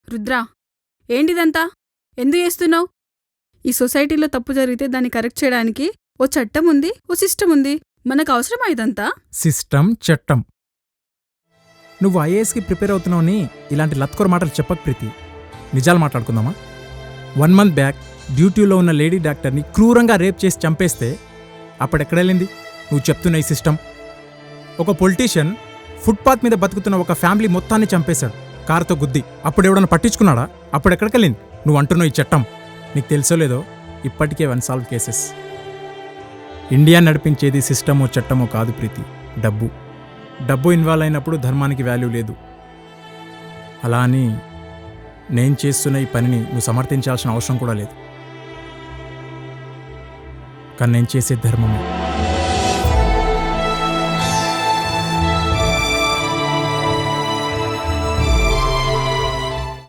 రుద్రా, ఏంటిదంతా? ఎందుకు చేస్తున్నావు? ఈ సొసైటీలో తప్పు జరిగితే దాన్ని కరెక్ట్ చేయడానికి ఓ చట్టం ఉంది, ఓ సిస్టమ్ ఉంది. మనకు అవసరమా ఇదంతా? సిస్టమ్, చట్టం. నువ్వు ఐఏఎస్కి ప్రిపేర్ అవుతున్నావని ఇలాంటి లత్కొర మాటలు చెప్పకు ప్రీతి. నిజాలు మాట్లాడుకుందామా? 1 month బ్యాక్ డ్యూటీలో ఉన్న లేడీ డాక్టర్ని క్రూరంగా రేప్ చేసి చంపేస్తే అప్పుడెక్కడెళ్ళింది నువ్వు చెప్తున్న ఈ సిస్టమ్? ఒక పొలిటీషియన్ ఫుట్పాత్ మీద బతుకుతున్న ఒక ఫ్యామిలీ మొత్తాన్ని చంపేశాడు కారుతో గుద్ది. అప్పుడు ఎవడన్నా పట్టించుకున్నాడా? అప్పుడెక్కడికెళ్ళింది నువ్వు అంటున్నావు ఈ చట్టం? నీకు తెలుసో లేదో, ఇప్పటికే అన్సాల్వ్ కేసెస్. ఇండియా నడిపించేది సిస్టమో చట్టమో కాదు ప్రీతి, డబ్బు. డబ్బు ఇన్వాల్వ్ అయినప్పుడు ధర్మానికి వాల్యూ లేదు. అలా అని నేను చేస్తున్న ఈ పనిని నువ్వు సమర్థించాల్సిన అవసరం కూడా లేదు. కానీ నేను చేసే ధర్మమే.